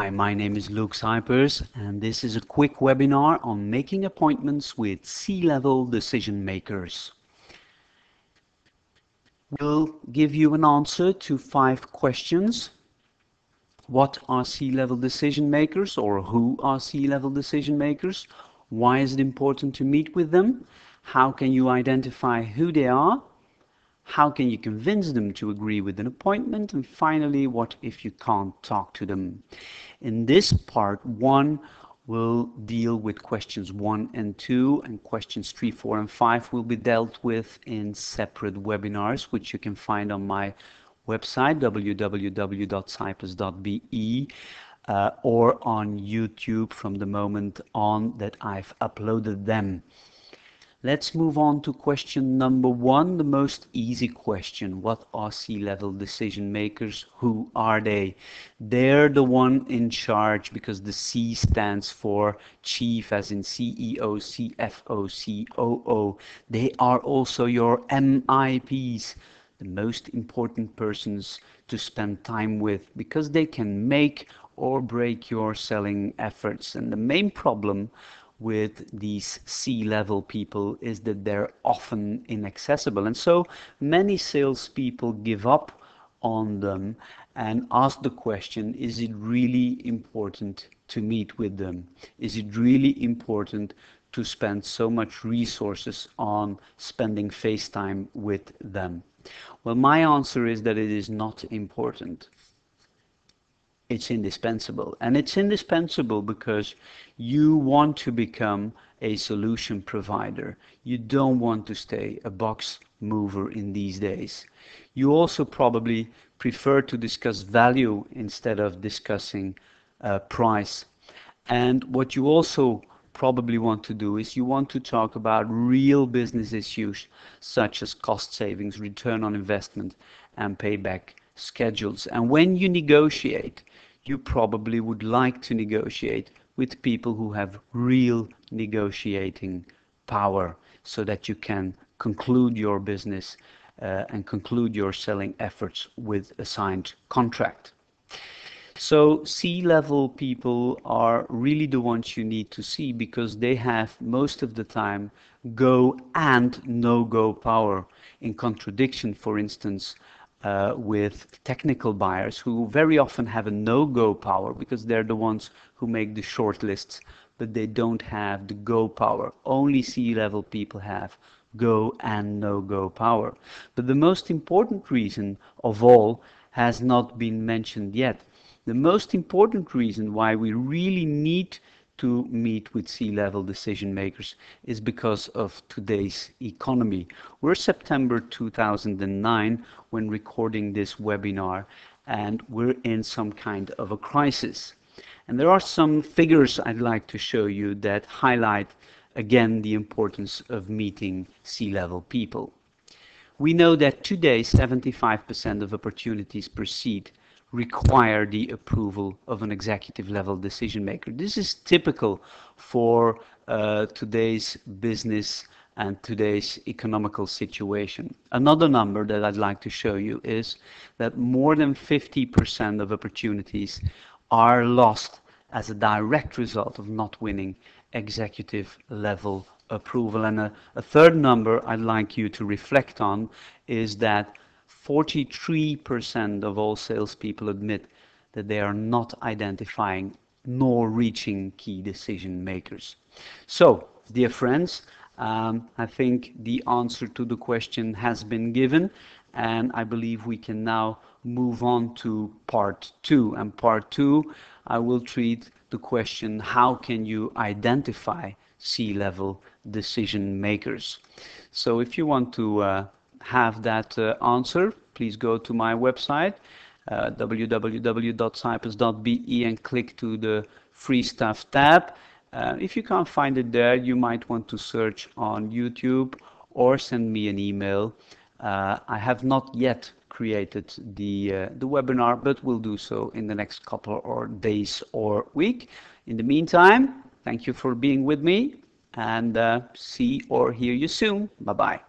Hi, my name is Luc Cipers, and this is a quick webinar on making appointments with C-level decision makers. We'll give you an answer to 5 questions. What are C-level decision makers, or who are C-level decision makers? Why is it important to meet with them? How can you identify who they are? How can you convince them to agree with an appointment? And finally, what if you can't talk to them? In this part 1, we'll deal with questions 1 and 2, and questions 3, 4, and 5 will be dealt with in separate webinars, which you can find on my website, www.cipers.be, or on YouTube from the moment on that I've uploaded them. Let's move on to question number 1, the most easy question. What are C-level decision makers? Who are they? They're the one in charge, because the C stands for chief, as in CEO, CFO, COO. They are also your MIPs, the most important persons to spend time with, because they can make or break your selling efforts. And the main problem with these C-level people is that they're often inaccessible, and so many salespeople give up on them and ask the question, is it really important to meet with them? Is it really important to spend so much resources on spending face time with them? Well, my answer is that it is not important. It's indispensable, and it's indispensable because you want to become a solution provider. You don't want to stay a box mover in these days. You also probably prefer to discuss value instead of discussing price. And what you also probably want to do is you want to talk about real business issues such as cost savings, return on investment, and payback schedules. And when you negotiate, you probably would like to negotiate with people who have real negotiating power, so that you can conclude your business and conclude your selling efforts with a signed contract. So C-level people are really the ones you need to see, because they have most of the time go and no-go power, in contradiction, for instance, with technical buyers who very often have a no-go power, because they're the ones who make the short lists, but they don't have the go power. Only C-level people have go and no-go power. But the most important reason of all has not been mentioned yet. The most important reason why we really need to meet with C-level decision makers is because of today's economy. We're September 2009 when recording this webinar, and we're in some kind of a crisis. And there are some figures I'd like to show you that highlight again the importance of meeting C-level people. We know that today 75% of opportunities per seat require the approval of an executive level decision maker. This is typical for today's business and today's economical situation. Another number that I'd like to show you is that more than 50% of opportunities are lost as a direct result of not winning executive level approval. And a third number I'd like you to reflect on is that 43% of all salespeople admit that they are not identifying nor reaching key decision makers. So, dear friends, I think the answer to the question has been given, and I believe we can now move on to part 2. And part 2, I will treat the question, how can you identify C-level decision makers? So if you want to have that answer, please go to my website, www.cipers.be, and click to the free stuff tab. If you can't find it there, you might want to search on YouTube or send me an email. I have not yet created the webinar, but will do so in the next couple of days or week. In the meantime, thank you for being with me, and see or hear you soon. Bye-bye.